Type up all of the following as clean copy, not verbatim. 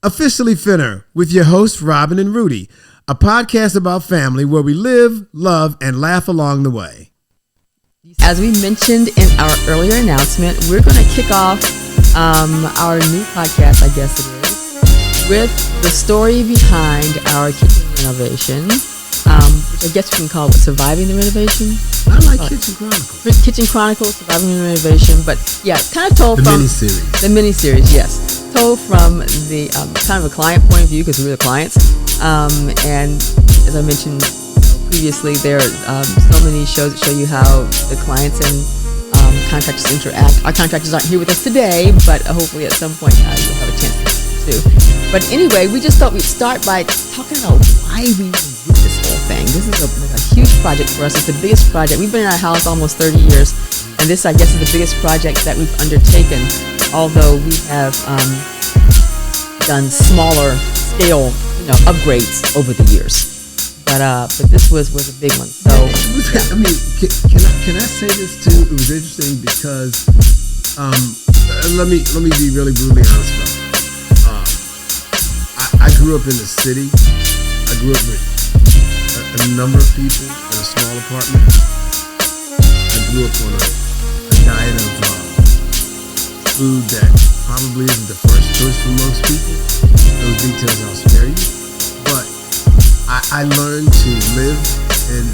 Officially Finner with your hosts, Robin and Rudy, a podcast about family where we live, love, and laugh along the way. As we mentioned in our earlier announcement, we're going to kick off our new podcast, I guess it is, with the story behind our kitchen renovation, which I guess we can call it Surviving the Renovation. I like Kitchen Chronicles. Kitchen Chronicles, Surviving the Renovation, but yeah, kind of told the from miniseries. The miniseries, yes, told from the kind of a client point of view because we're the clients, and as I mentioned previously, there are so many shows that show you how the clients and contractors interact. Our contractors aren't here with us today, but hopefully at some point you'll have a chance to. But anyway, we just thought we'd start by talking about why we did this whole thing. This is a huge project for us. It's the biggest project. We've been in our house almost 30 years, and this, I guess, is the biggest project that we've undertaken, although we have done smaller scale, upgrades over the years. But this was a big one. So I mean, can I say this too? It was interesting because let me be really brutally honest about it. I grew up in the city. I grew up with a number of people in a small apartment. I grew up on a diet of food that probably isn't the first choice for most people. Those details I'll spare you. But I learned to live in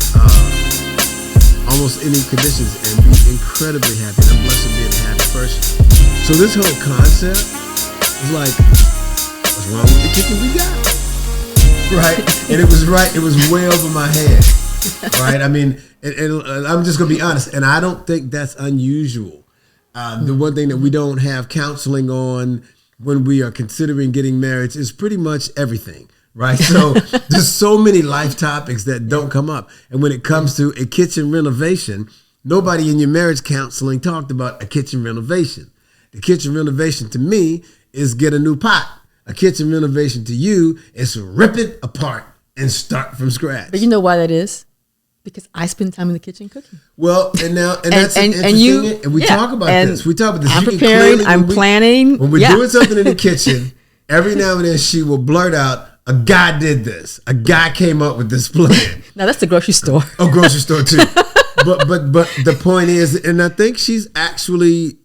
almost any conditions and be incredibly happy. And I'm blessed to be a happy person. So this whole concept was like, what's wrong with the kitchen we got? Right? And it was right. It was way over my head. Right? I mean, and I'm just going to be honest. And I don't think that's unusual. The one thing that we don't have counseling on when we are considering getting married is pretty much everything. Right. So there's so many life topics that don't come up. And when it comes to a kitchen renovation, nobody in your marriage counseling talked about a kitchen renovation. The kitchen renovation to me is get a new pot. A kitchen renovation to you is rip it apart and start from scratch. But you know why that is? Because I spend time in the kitchen cooking. Well, and that's interesting. And we talk about this. We talk about this. I'm preparing. I'm planning. When we're doing something in the kitchen, every now and then she will blurt out, a guy did this. A guy came up with this plan. Now that's the grocery store. Oh, grocery store too. But the point is, and I think she's actually,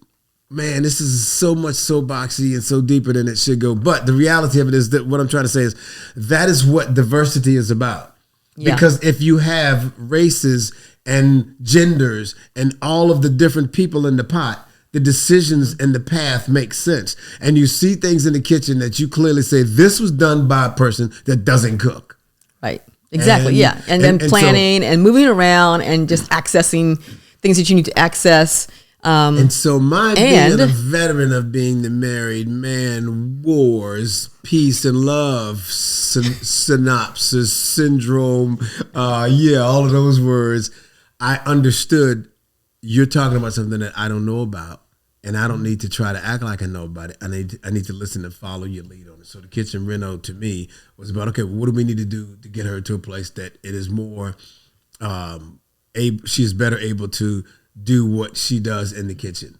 man, this is so much so boxy and so deeper than it should go. But the reality of it is that what I'm trying to say is that is what diversity is about. Yeah. Because if you have races and genders and all of the different people in the pot, the decisions and the path make sense. And you see things in the kitchen that you clearly say, this was done by a person that doesn't cook. Right. Exactly. And then planning and moving around and just accessing things that you need to access. And so being a veteran of being the married man, wars, peace and love, synopsis, syndrome, all of those words, I understood you're talking about something that I don't know about. And I don't need to try to act like I know about it. I need to listen and follow your lead on it. So the kitchen reno to me was about, okay, what do we need to do to get her to a place that it is more, she is better able to do what she does in the kitchen.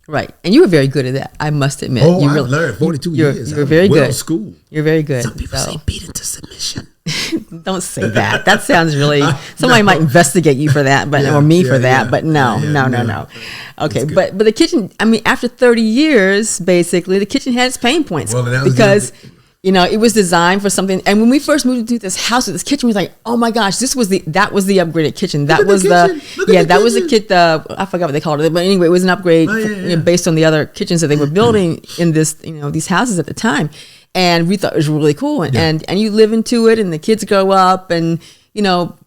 Right. And you were very good at that, I must admit. Oh, I learned 42 years. You're very good. School. You're very good. Some people say beat into submission. Don't say that. That sounds really, somebody might investigate you for that, but or me for that, but no. Okay, but the kitchen, I mean, after 30 years, basically, the kitchen had its pain points because it was designed for something. And when we first moved into this house, this kitchen was like, oh my gosh, that was the upgraded kitchen. That was the kit. I forgot what they called it, but anyway, it was an upgrade based on the other kitchens that they were building in this, these houses at the time. And we thought it was really cool. And you live into it and the kids grow up and,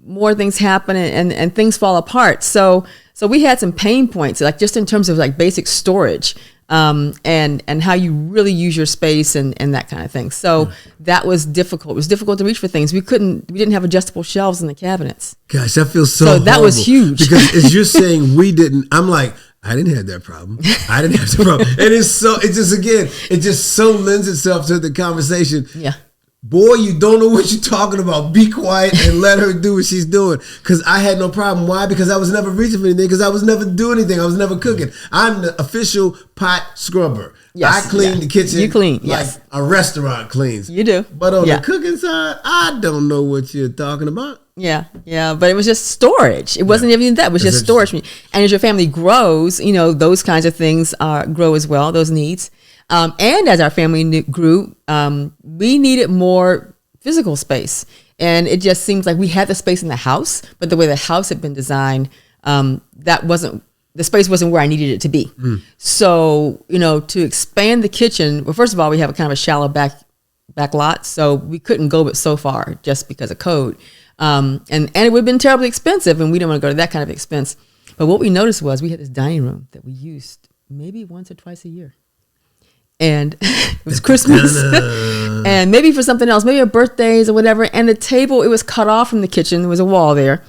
more things happen and things fall apart. So we had some pain points, like just in terms of like basic storage, and how you really use your space and that kind of thing. So that was difficult. It was difficult to reach for things. We didn't have adjustable shelves in the cabinets. Gosh, that feels so horrible. That was huge. Because as you're saying, we didn't, I'm like, I didn't have that problem. I didn't have that problem. And it just so lends itself to the conversation. Yeah. Boy, you don't know what you're talking about. Be quiet and let her do what she's doing. Because I had no problem. Why? Because I was never reaching for anything. Because I was never doing anything. I was never cooking. I'm the official pot scrubber. Yes, I clean the kitchen. You clean, like yes. a restaurant cleans. You do. But on the cooking side, I don't know what you're talking about. Yeah, but it was just storage. It wasn't even that. It was just storage. And as your family grows, those kinds of things grow as well, those needs. And as our family grew, we needed more physical space. And it just seems like we had the space in the house, but the way the house had been designed, the space wasn't where I needed it to be. So, to expand the kitchen, well, first of all, we have a kind of a shallow back lot, so we couldn't go but so far just because of code. And it would have been terribly expensive, and we didn't want to go to that kind of expense. But what we noticed was we had this dining room that we used maybe once or twice a year. And it was Christmas and maybe for something else, maybe a birthdays or whatever. And the table, it was cut off from the kitchen. There was a wall there,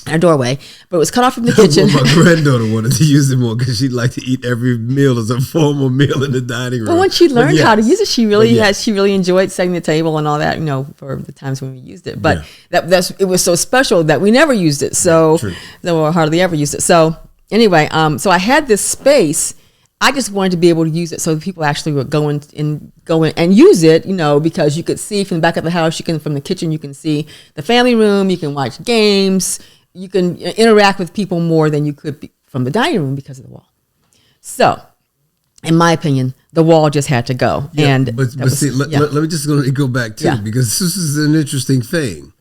a doorway, but it was cut off from the kitchen. Well, my granddaughter wanted to use it more because she'd like to eat every meal as a formal meal in the dining room. But when she learned how to use it, she really enjoyed setting the table and all that, for the times when we used it. But it was so special that we never used it. So we hardly ever used it. So anyway, so I had this space. I just wanted to be able to use it so that people actually would go in and use it, because you could see from the back of the house, from the kitchen, you can see the family room, you can watch games, you can interact with people more than you could from the dining room because of the wall. So, in my opinion, the wall just had to go. Yeah, let me just go back too, because this is an interesting thing.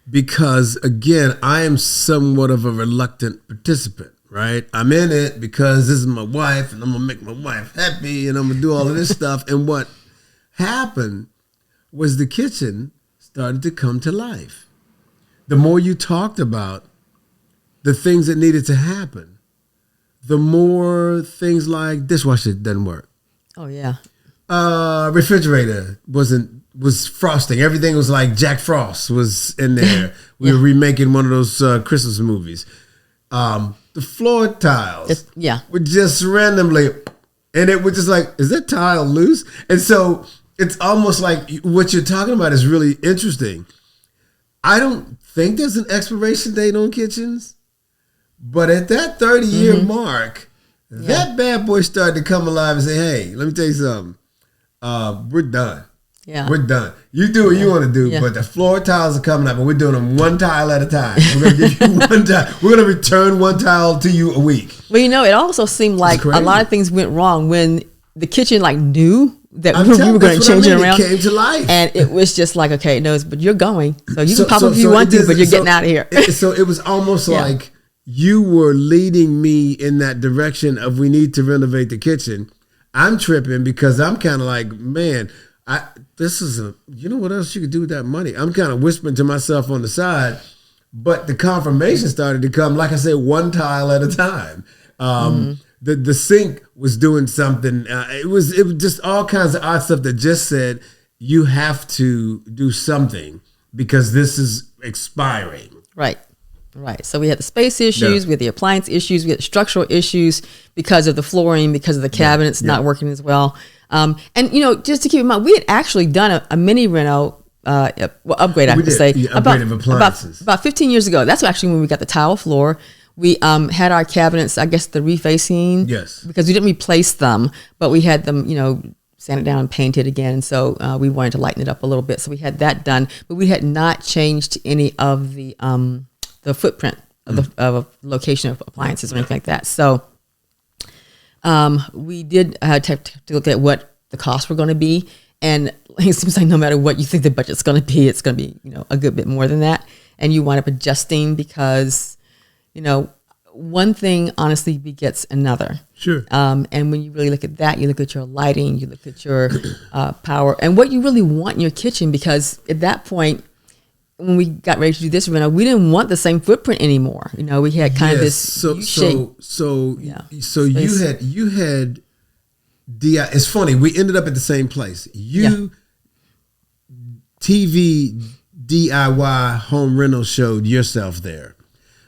Because again, I am somewhat of a reluctant participant. Right, I'm in it because this is my wife, and I'm gonna make my wife happy, and I'm gonna do all of this stuff. And what happened was the kitchen started to come to life. The more you talked about the things that needed to happen, the more things like dishwasher doesn't work. Oh yeah. Refrigerator was frosting. Everything was like Jack Frost was in there. We were remaking one of those Christmas movies. The floor tiles were just randomly, and it was just like, is that tile loose? And so it's almost like what you're talking about is really interesting. I don't think there's an expiration date on kitchens, but at that 30-year mark, that bad boy started to come alive and say, hey, let me tell you something. We're done. Yeah. We're done. You do what you want to do, but the floor tiles are coming up, and we're doing them one tile at a time. We're going to give you one tile. We're going to return one tile to you a week. Well, it also seemed like a lot of things went wrong when the kitchen knew that we were going to change it around. It came to life. And it was just like, okay, no, but you're going. So you can pop up if you want to, but you're getting out of here. So it was almost like you were leading me in that direction of we need to renovate the kitchen. I'm tripping because I'm kind of like, man, you know what else you could do with that money? I'm kind of whispering to myself on the side, but the confirmation started to come, like I said, one tile at a time. The sink was doing something. It was just all kinds of odd stuff that just said, you have to do something because this is expiring. Right. So we had the space issues, we had the appliance issues, we had structural issues because of the flooring, because of the cabinets not working as well. And just to keep in mind, we had actually done a mini reno, upgrade, I have to say, upgrade of appliances. About 15 years ago. That's actually when we got the tile floor. We had our cabinets, I guess, the refacing. Yes. Because we didn't replace them, but we had them, sanded down and painted again. And so we wanted to lighten it up a little bit. So we had that done, but we had not changed any of the footprint of the location of appliances or anything like that. So we did have to look at what the costs were going to be. And it seems like no matter what you think the budget's going to be, it's going to be, a good bit more than that. And you wind up adjusting because, one thing honestly begets another. Sure. And when you really look at that, you look at your lighting, you look at your power and what you really want in your kitchen, because at that point, when we got ready to do this reno, we didn't want the same footprint anymore. We had kind of this So you had DI. It's funny. We ended up at the same place. TV DIY home rental showed yourself there.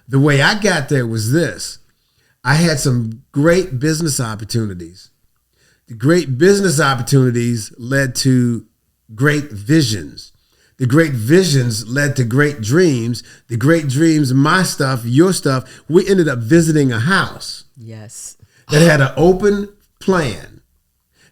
The way I got there was this. I had some great business opportunities. The great business opportunities led to great visions. The great visions led to great dreams. The great dreams, my stuff, your stuff. We ended up visiting a house. Yes. That had an open plan.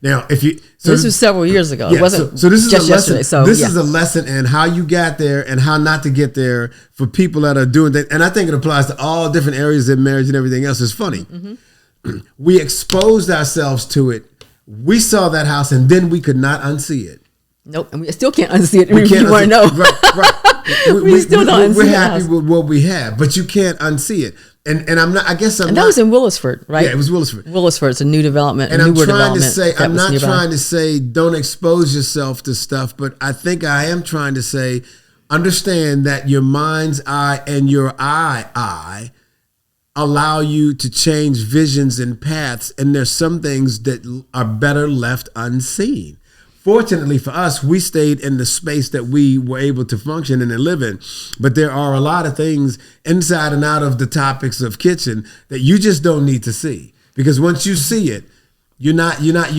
Now, if you this was several years ago. Yeah, It wasn't so this is just a lesson. yesterday. So this is a lesson in how you got there and how not to get there for people that are doing that. And I think it applies to all different areas of marriage and everything else. It's funny. Mm-hmm. We exposed ourselves to it. We saw that house, and then we could not unsee it. Nope, and we still can't unsee it. We If can't you want to know, right. we still don't unsee We're the happy house. with what we have, but you can't unsee it. And I'm not. I guess I'm And not. that was in Willisford, right? Yeah, it was Willisford. Willisford, it's a new development. And a I'm newer trying to development say, that I'm was not nearby. trying to say don't expose yourself to stuff, but I think I am trying to say, understand that your mind's eye and your eye allow you to change visions and paths. And there's some things that are better left unseen. Fortunately for us, we stayed in the space that we were able to function in and live in. But there are a lot of things inside and out of the topics of kitchen that you just don't need to see. Because once you see it, you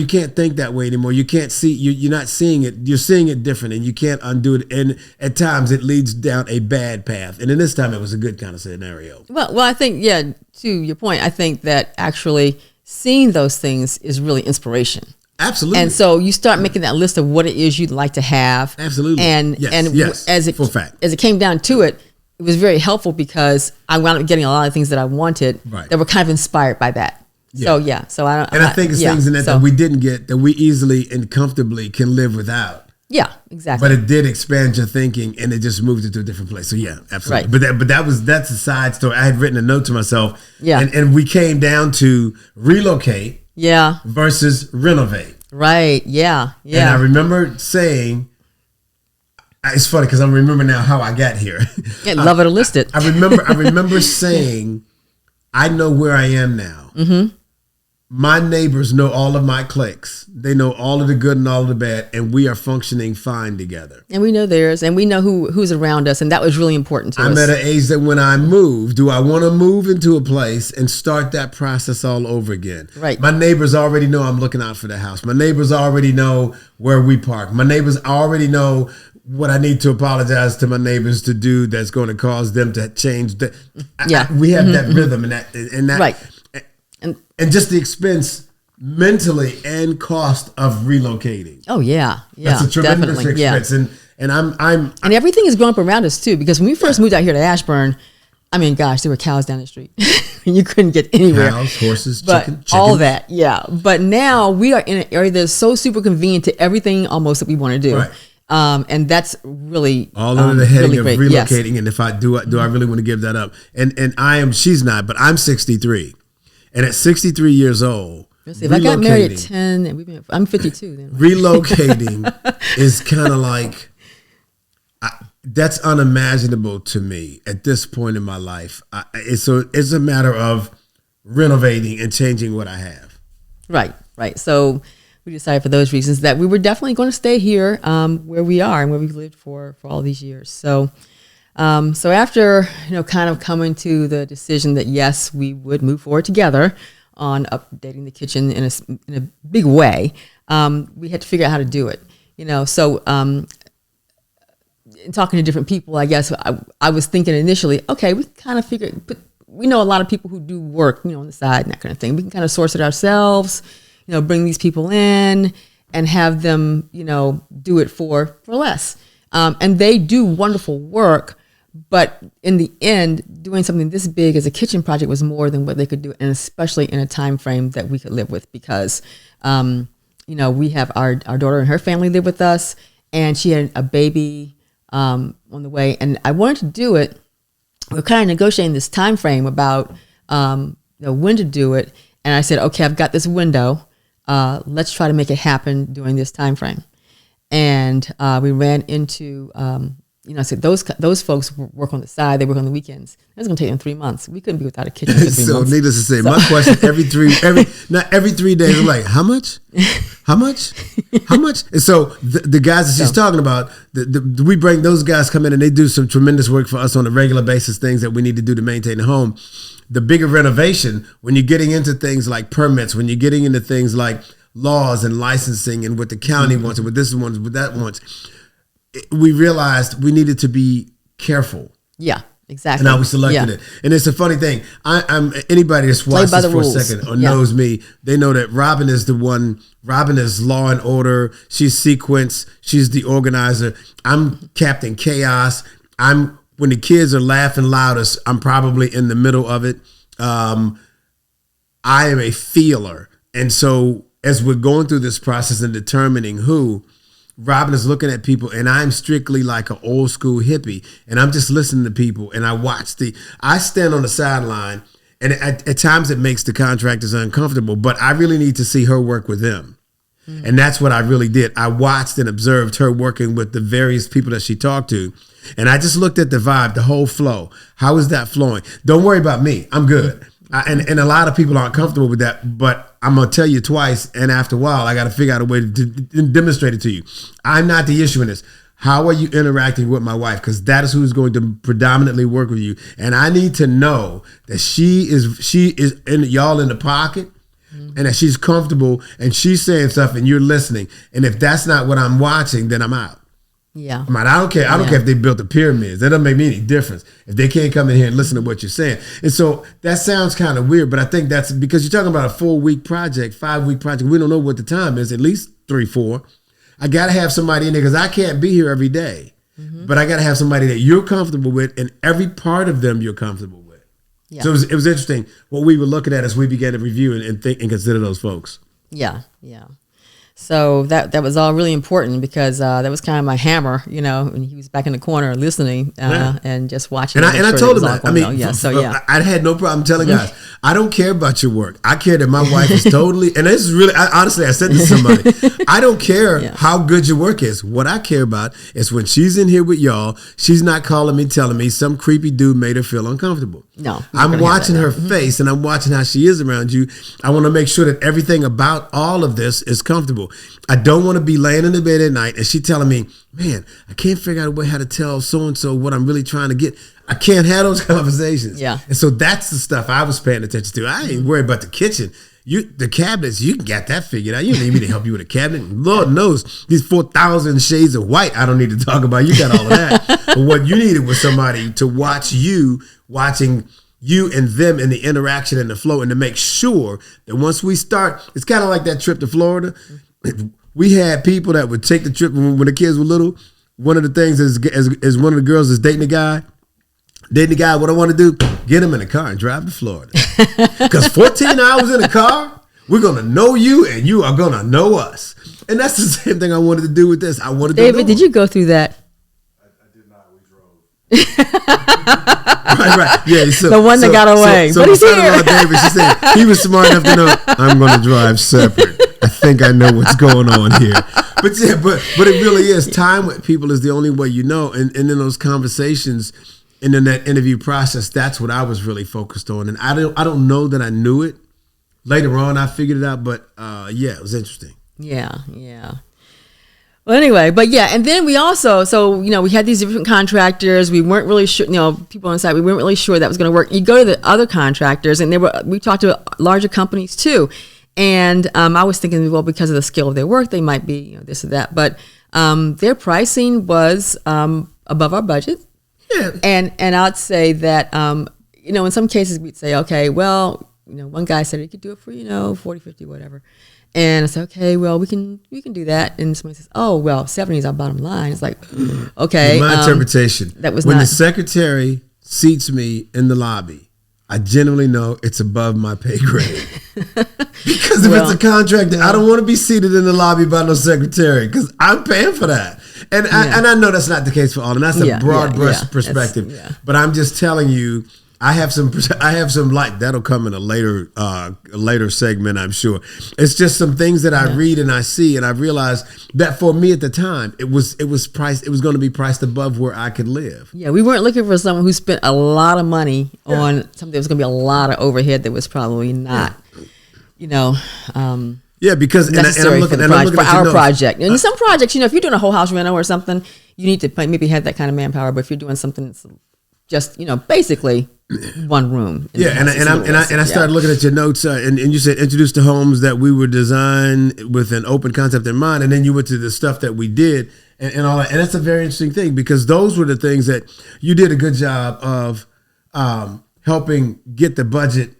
can't think that way anymore. You can't see, you're not seeing it. You're seeing it different, and you can't undo it. And at times it leads down a bad path. And in this time it was a good kind of scenario. Well, I think, yeah, to your point, I think that actually seeing those things is really inspiration. Absolutely. And so you start making that list of what it is you'd like to have. Absolutely. And Yes. as Full fact. it came down to it, it was very helpful because I wound up getting a lot of things that I wanted that were kind of inspired by that. Yeah. So I don't. And I think it's things in that we didn't get that we easily and comfortably can live without. Yeah, exactly. But it did expand your thinking, and it just moved it to a different place. So yeah, absolutely. Right. But that's a side story. I had written a note to myself. Yeah. And we came down to relocate. Yeah. Versus renovate. Right. Yeah. Yeah. And I remember saying, it's funny because I remember now how I got here. Yeah, love it or list it. I remember saying, I know where I am now. Mm-hmm. My neighbors know all of my cliques. They know all of the good and all of the bad, and we are functioning fine together. And we know theirs, and we know who's around us, and that was really important to us. I'm at an age that when I move, do I want to move into a place and start that process all over again? Right. My neighbors already know I'm looking out for the house. My neighbors already know where we park. My neighbors already know what I need to apologize to my neighbors to do that's going to cause them to change. We have that rhythm and that right. And just the expense mentally and cost of relocating. Oh yeah, that's a tremendous definitely. expense. Yeah. And I'm and everything is growing up around us too. Because when we first moved out here to Ashburn, I mean, gosh, there were cows down the street. You couldn't get anywhere. Cows, horses, but chicken, all that, yeah. But now we are in an area that's so super convenient to everything almost that we want to do. Right. And that's really all under the heading really of great. relocating. Yes. And if I do I really want to give that up? And she's not, but I'm 63. And at 63 years old, if I got married at 10, and I'm 52 then. Right? Relocating is kind of like, that's unimaginable to me at this point in my life. It's a matter of renovating and changing what I have. Right. So we decided for those reasons that we were definitely going to stay here where we are and where we've lived for all these years. So after, kind of coming to the decision that yes, we would move forward together on updating the kitchen in a big way, we had to figure out how to do it. So in talking to different people, I guess I was thinking initially, okay, we kind of figured, but we know a lot of people who do work, on the side and that kind of thing. We can kind of source it ourselves, bring these people in and have them, do it for less. And they do wonderful work. But in the end, doing something this big as a kitchen project was more than what they could do, and especially in a time frame that we could live with, because, we have our daughter and her family live with us, and she had a baby on the way, and I wanted to do it. We were kind of negotiating this time frame about when to do it, and I said, okay, I've got this window. Let's try to make it happen during this time frame. And we ran into. I said those folks work on the side. They work on the weekends. It was going to take them 3 months. We couldn't be without a kitchen for 3 months. So needless to say, my question every 3 days, I'm like, how much? How much? How much? And so the guys that she's talking about, we bring those guys come in and they do some tremendous work for us on a regular basis, things that we need to do to maintain the home. The bigger renovation, when you're getting into things like permits, when you're getting into things like laws and licensing and what the county wants and what this wants, what that wants, we realized we needed to be careful. Yeah. Exactly. And how we selected it. And it's a funny thing. I'm anybody that's watched this for a second or knows me, they know that Robin is the one. Robin is law and order. She's sequence. She's the organizer. I'm Captain Chaos. When the kids are laughing loudest, I'm probably in the middle of it. I am a feeler. And so as we're going through this process and determining who, Robin is looking at people, and I'm strictly like an old school hippie, and I'm just listening to people, and I stand on the sideline, and at times it makes the contractors uncomfortable, but I really need to see her work with them. And that's what I really did. I watched and observed her working with the various people that she talked to, and I just looked at the vibe, the whole flow. How is that flowing? Don't worry about me. I'm good. And a lot of people aren't comfortable with that, but I'm going to tell you twice, and after a while, I got to figure out a way to demonstrate it to you. I'm not the issue in this. How are you interacting with my wife? Because that is who's going to predominantly work with you. And I need to know that she is y'all in the pocket, and that she's comfortable, and she's saying stuff, and you're listening. And if that's not what I'm watching, then I'm out. Yeah. I don't care. I don't care if they built the pyramids. That doesn't make me any difference if they can't come in here and listen to what you're saying. And so that sounds kind of weird, but I think that's because you're talking about a 4-week project, 5-week project. We don't know what the time is, at least 3, 4. I got to have somebody in there because I can't be here every day. But I got to have somebody that you're comfortable with, and every part of them you're comfortable with. Yeah. So it was interesting what we were looking at as we began to review and think and consider those folks. Yeah, yeah. So that was all really important because that was kind of my hammer, and he was back in the corner listening and just watching. And I told him that. I had no problem telling guys, I don't care about your work. I care that my wife is totally, and this is really, honestly, I said this to somebody, I don't care how good your work is. What I care about is when she's in here with y'all, she's not calling me, telling me some creepy dude made her feel uncomfortable. No. I'm watching her face, and I'm watching how she is around you. I want to make sure that everything about all of this is comfortable. I don't want to be laying in the bed at night and she telling me, man, I can't figure out a way how to tell so-and-so what I'm really trying to get. I can't have those conversations. Yeah. And so that's the stuff I was paying attention to. I ain't worried about the kitchen. The cabinets, you can get that figured out. You don't need me to help you with a cabinet. Lord knows, these 4,000 shades of white, I don't need to talk about. You got all of that. But what you needed was somebody to watch you, watching you and them in the interaction and the flow, and to make sure that once we start, it's kind of like that trip to Florida. We had people that would take the trip when the kids were little. One of the things is one of the girls is dating a guy. What I want to do, get him in a car and drive to Florida. Because 14 hours in a car, we're going to know you and you are going to know us. And that's the same thing I wanted to do with this. I wanted David, did you go through that? I did not. We drove. Right. Yeah. So, the one that got away. So but he's here. David, she said, he was smart enough to know, I'm going to drive separate. I think I know what's going on here. But it really is. Time with people is the only way you know. And in those conversations and in that interview process, that's what I was really focused on. And I don't know that I knew it. Later on, I figured it out. But it was interesting. Yeah. Well, anyway, but yeah, and then we also, we had these different contractors. We weren't really sure, people on the side, we weren't really sure that was going to work. You go to the other contractors, and we talked to larger companies too. And I was thinking, well, because of the scale of their work, they might be this or that. But their pricing was above our budget. Yeah. And I'd say that, in some cases we'd say, okay, well, one guy said he could do it for, 40, 50, whatever. And I said, okay, well, we can do that. And somebody says, oh, well, 70 is our bottom line. It's like, okay. My interpretation. That was when the secretary seats me in the lobby, I generally know it's above my pay grade. Because if it's a contractor, I don't want to be seated in the lobby by no secretary because I'm paying for that. And I know that's not the case for all, and that's a broad brush perspective. But I'm just telling you, I have some light that'll come in a later segment, I'm sure. It's just some things that I read and I see, and I realized that for me at the time, it was priced. It was going to be priced above where I could live. Yeah, we weren't looking for someone who spent a lot of money on something that was going to be a lot of overhead that was probably not, Yeah, because and I'm looking at our project. And some projects, if you're doing a whole house reno or something, you need to maybe have that kind of manpower. But if you're doing something that's just basically one room. And I started looking at your notes, and you said introduce the homes that we were designed with an open concept in mind, and then you went to the stuff that we did, and all that. And that's a very interesting thing because those were the things that you did a good job of helping get the budget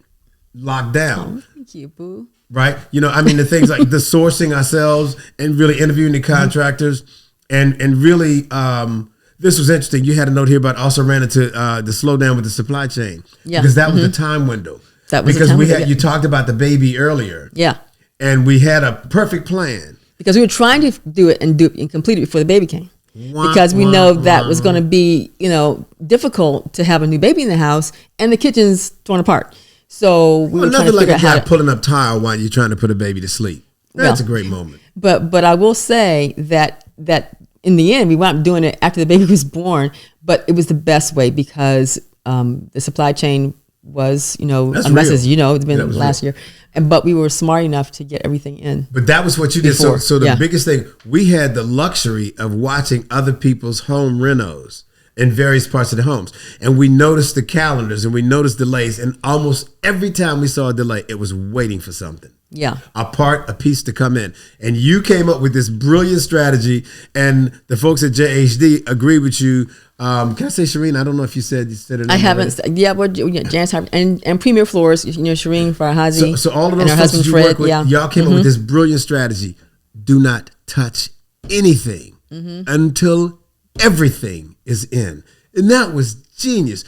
locked down. Oh, thank you, boo. Right? You know, I mean, the things like the sourcing ourselves and really interviewing the contractors and really, this was interesting. You had a note here about also ran into the slowdown with the supply chain. Yeah. Because that was the time window. That was because the time we window, had, you talked about the baby earlier. Yeah. And we had a perfect plan. Because we were trying to do it and complete it before the baby came. Because we know that was going to be, difficult to have a new baby in the house and the kitchen's torn apart. So we were trying to figure out how to pulling up tile while you're trying to put a baby to sleep. That's a great moment. But I will say that in the end we wound up doing it after the baby was born. But it was the best way because the supply chain was, a mess, as you know, it's been last year. But we were smart enough to get everything in. But that was what you did. So the biggest thing, we had the luxury of watching other people's home renos in various parts of the homes. And we noticed the calendars and we noticed delays. And almost every time we saw a delay, it was waiting for something. Yeah. A piece to come in. And you came up with this brilliant strategy. And the folks at JHD agree with you. Can I say Shireen? I don't know if you said it. I haven't. Yeah, well, Janice and Premier Floors, Shireen Farhazi. So all of those folks that you work with, y'all came up with this brilliant strategy. Do not touch anything until everything is in. And that was genius.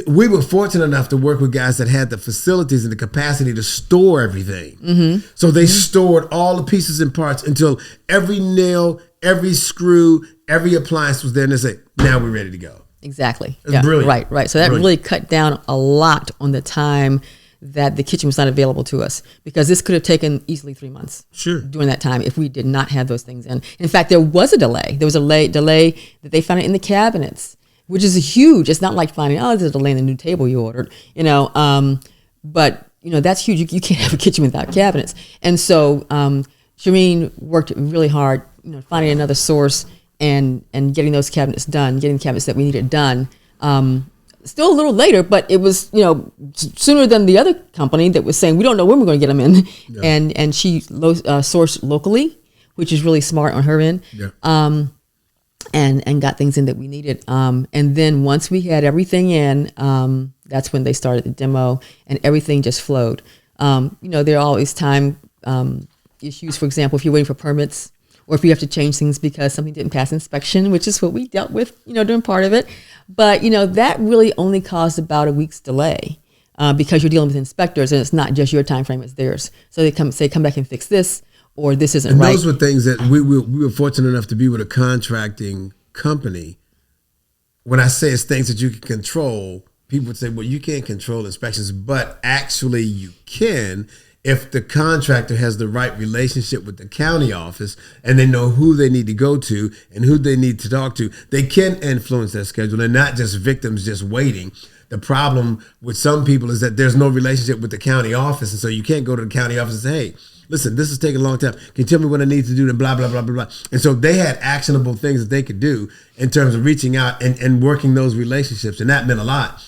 We were fortunate enough to work with guys that had the facilities and the capacity to store everything. So they stored all the pieces and parts until every nail, every screw, every appliance was there, and they say, now we're ready to go. Exactly. Yeah, brilliant. Right. So that really cut down a lot on the time that the kitchen was not available to us, because this could have taken easily 3 months. Sure. During that time, if we did not have those things in. In fact, there was a delay. There was a delay that they found it in the cabinets, which is huge. It's not like finding, there's a delay in the new table you ordered, but that's huge. You can't have a kitchen without cabinets. And so Shireen worked really hard, finding another source and getting those cabinets done, getting the cabinets that we needed done. Still a little later, but it was, sooner than the other company that was saying, we don't know when we're going to get them in. Yeah. And she sourced locally, which is really smart on her end. Yeah. And got things in that we needed. And then once we had everything in, that's when they started the demo and everything just flowed. There are always time issues. For example, if you're waiting for permits or if you have to change things because something didn't pass inspection, which is what we dealt with, during part of it. But, that really only caused about a week's delay because you're dealing with inspectors and it's not just your time frame, it's theirs. So they come back and fix this, or this isn't right. And those were things that we were fortunate enough to be with a contracting company. When I say it's things that you can control, people would say, well, you can't control inspections, but actually you can if the contractor has the right relationship with the county office and they know who they need to go to and who they need to talk to. They can influence their schedule. They're not just victims just waiting. The problem with some people is that there's no relationship with the county office, and so you can't go to the county office and say, hey, listen, this is taking a long time. Can you tell me what I need to do? And blah, blah, blah, blah, blah. And so they had actionable things that they could do in terms of reaching out and working those relationships. And that meant a lot.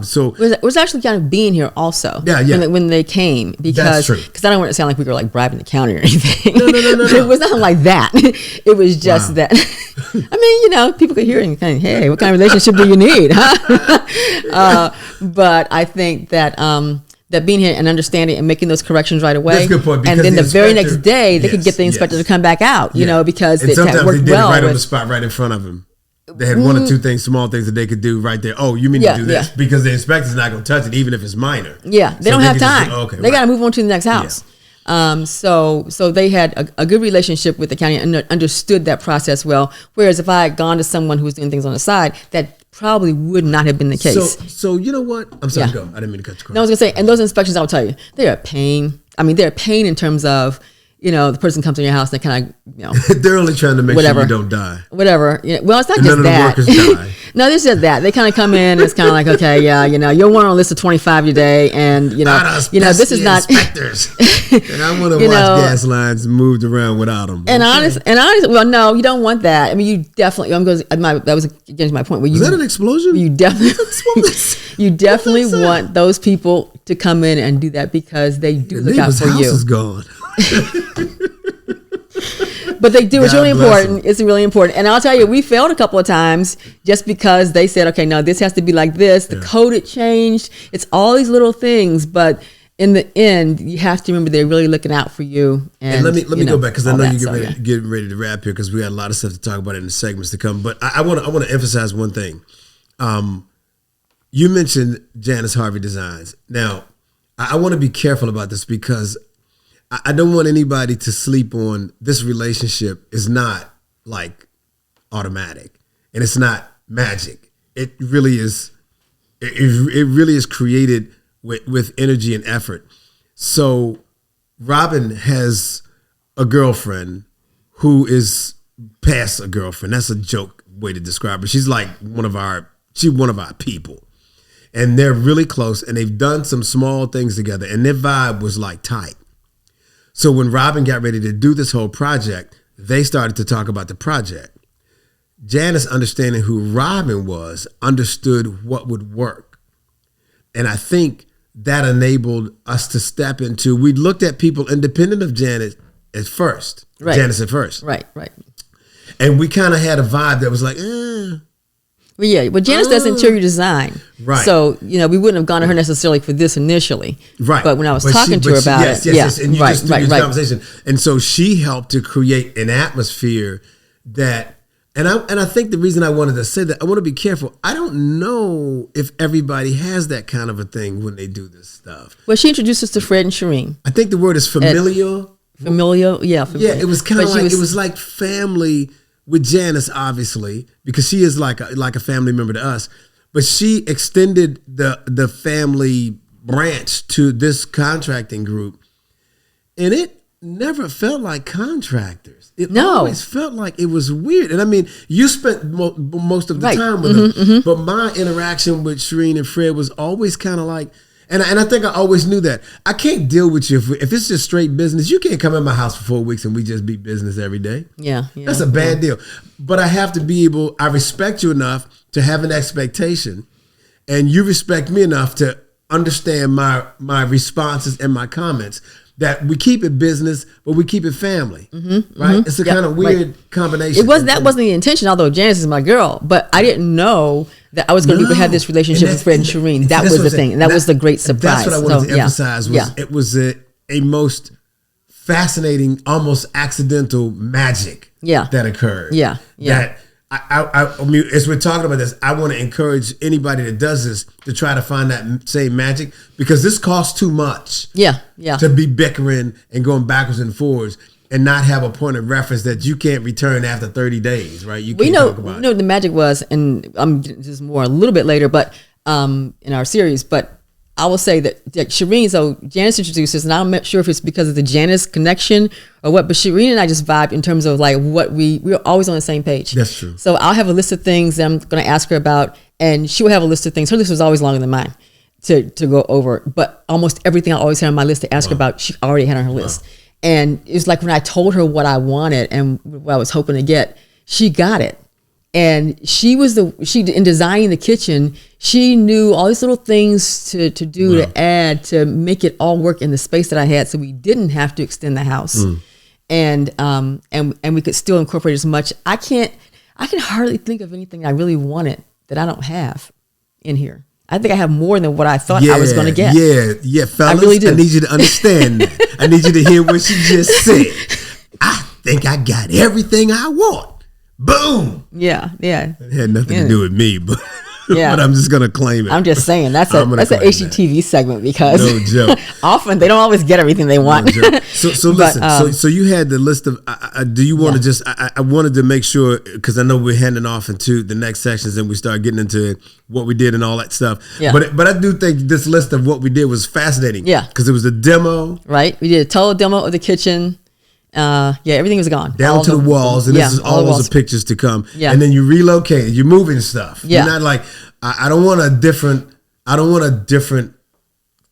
So it was actually kind of being here also. Yeah. When they came, because I don't want to sound like we were like bribing the county or anything. No. It was not like that. It was just that. I mean, people could hear it and think, hey, what kind of relationship do you need, huh? But I think that that being here and understanding and making those corrections right away. That's a good point. And then the very next day, they could get the inspector to come back out, because and it sometimes worked they did well. it right on the spot, right in front of him. They had one or two things, small things that they could do right there. Oh, you mean to do this? Because the inspector's not going to touch it, even if it's minor. Yeah, they don't have time. They got to move on to the next house. Yeah. So they had a good relationship with the county and understood that process well. Whereas if I had gone to someone who was doing things on the side, that probably would not have been the case. So you know what? I'm sorry, go. I didn't mean to cut you off. No, I was going to say, and those inspections, I will tell you, they're a pain. I mean, they're a pain in terms of, the person comes to your house and they kind of, they're only trying to make sure you don't die. Whatever. Well, it's not and just none that. Of the workers die. No, it's just that. They kind of come in and it's kind of like, okay, yeah, you're one on a list of 25 a day, and this is not inspectors. And I want to watch gas lines moved around without them. And honest, well, no, you don't want that. I mean, you definitely. That was against my point. Was that an explosion? You definitely want those people to come in and do that because they do look out for you. House is gone. But they do. It's God really bless important. them. It's really important. And I'll tell you, we failed a couple of times just because they said, okay, no, this has to be like this. The code had changed. It's all these little things. But in the end, you have to remember they're really looking out for you. And let me go back, because I know you're that, getting ready to wrap here, because we got a lot of stuff to talk about in the segments to come. But I want to emphasize one thing. You mentioned Janice Harvey Designs. Now, I want to be careful about this, because I don't want anybody to sleep on this relationship is not like automatic, and it's not magic. It really is. It really is created with energy and effort. So Robin has a girlfriend who is past a girlfriend. That's a joke way to describe her. She's like one of our people. And they're really close, and they've done some small things together, and their vibe was like tight. So when Robin got ready to do this whole project, they started to talk about the project. Janice, understanding who Robin was, understood what would work. And I think that enabled us to step into, we looked at people independent of Janice at first. Right. Janice at first. Right. And we kind of had a vibe that was like, Well, yeah. Well, Janice does interior design. Right. So, we wouldn't have gone to her necessarily for this initially. Right. But when I was talking to her about it. Yes. And you just through this conversation. And so she helped to create an atmosphere that, and I think the reason I wanted to say that, I want to be careful. I don't know if everybody has that kind of a thing when they do this stuff. Well, she introduced us to Fred and Shireen. I think the word is familial. Familial, yeah. Yeah, it was kind of like, it was like family with Janice, obviously, because she is like a family member to us. But she extended the family branch to this contracting group. And it never felt like contractors. It always felt like it was weird. And I mean, you spent most of the time with them, but my interaction with Shireen and Fred was always kind of like, and I think I always knew that. I can't deal with you if it's just straight business. You can't come in my house for 4 weeks and we just be business every day. Yeah. That's a bad deal. But I have to be able, I respect you enough to have an expectation, and you respect me enough to understand my responses and my comments, that we keep it business, but we keep it family, right? It's a kind of weird combination. That wasn't the intention, although Janice is my girl, but I didn't know that I was going to have this relationship with Fred and Shireen. That was the thing, and that was the great surprise. That's what I wanted to emphasize. It was a most fascinating, almost accidental magic that occurred. Yeah. That I mean, as we're talking about this, I want to encourage anybody that does this to try to find that same magic, because this costs too much. Yeah. To be bickering and going backwards and forwards and not have a point of reference that you can't return after 30 days, right? You can't talk about it. The magic was, and I'm just more a little bit later, but in our series, but I will say that Shireen, so Janice introduced us, and I'm not sure if it's because of the Janice connection or what, but Shireen and I just vibed in terms of like what we're always on the same page. That's true. So I'll have a list of things that I'm going to ask her about, and she will have a list of things. Her list was always longer than mine to go over, but almost everything I always had on my list to ask her about, she already had on her list. And it was like when I told her what I wanted and what I was hoping to get, she got it. And she in designing the kitchen, she knew all these little things to do, to add, to make it all work in the space that I had, so we didn't have to extend the house. And we could still incorporate as much. I can hardly think of anything I really wanted that I don't have in here. I think I have more than what I thought I was going to get. Yeah, fellas, I really do. I need you to understand that. I need you to hear what she just said. I think I got everything I want. Boom. Yeah. It had nothing to do with me, but Yeah. but I'm just gonna claim it. I'm just saying that's an HGTV segment because no joke. often they don't always get everything they want. No so listen. So you had the list of. Do you want to just? I wanted to make sure because I know we're handing off into the next sections and we start getting into what we did and all that stuff. Yeah. But I do think this list of what we did was fascinating. Yeah. Because it was a demo. Right. We did a total demo of the kitchen. Everything was gone. Down to the walls, and this is all those pictures to come. Yeah. And then you relocated, you're moving stuff. Yeah. You're not like, I don't want a different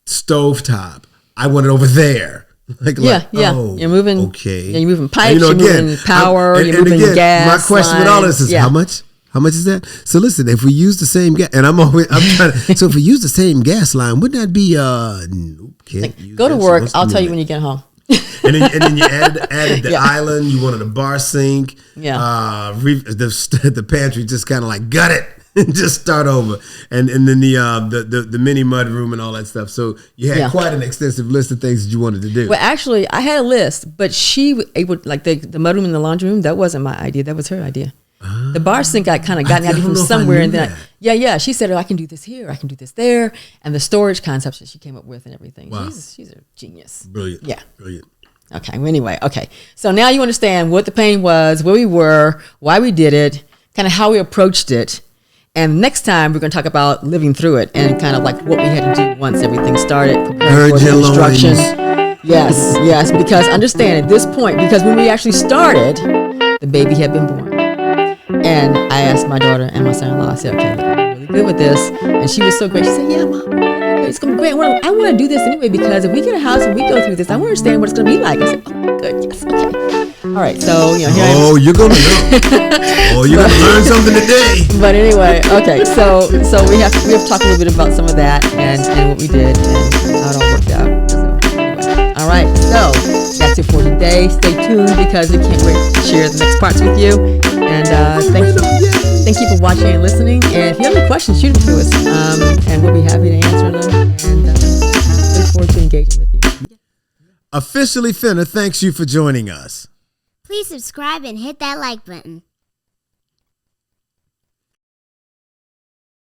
stovetop. I want it over there. Oh, you're moving. Okay. Yeah, you're moving pipes. You're moving power. You're moving gas. My question with all this is how much? How much is that? So listen, if we use the same gas, and I'm trying to. So if we use the same gas line, wouldn't that be? Nope, can't use Go to that, work. so I'll tell you when you get home. and then you added the island. You wanted a bar sink. Yeah. The pantry just kind of like gut it and just start over. And then the mini mud room and all that stuff. So you had quite an extensive list of things that you wanted to do. Well, actually, I had a list, but she was able, like the mud room and the laundry room, that wasn't my idea. That was her idea. The bar sink, I kind of got an idea from somewhere, and then she said, "Oh, I can do this here, I can do this there," and the storage concepts that she came up with and everything. Wow. She's a genius. Brilliant. Yeah. Brilliant. Okay. Well, anyway, okay. So now you understand what the pain was, where we were, why we did it, kind of how we approached it, and next time we're going to talk about living through it and kind of like what we had to do once everything started. Preparing for the construction. Yes. Because understand at this point, because when we actually started, the baby had been born. And I asked my daughter and my son-in-law, I said, okay, I'm really good with this. And she was so great. She said, yeah, Mom, it's going to be great. I want to do this anyway, because if we get a house and we go through this, I want to understand what it's going to be like. I said, oh, good, yes, okay. All right, so, here I am. Oh, you're going to know. You're going to learn something today. But anyway, okay, so we have to talk a little bit about some of that and what we did and how it all worked out. So, anyway. All right, so that's it for today. Stay tuned because we can't wait to share the next parts with you. And thank you for watching and listening. And if you have any questions, shoot them to us, and we'll be happy to answer them. And look forward to engaging with you. Officially Finna thanks you for joining us. Please subscribe and hit that like button.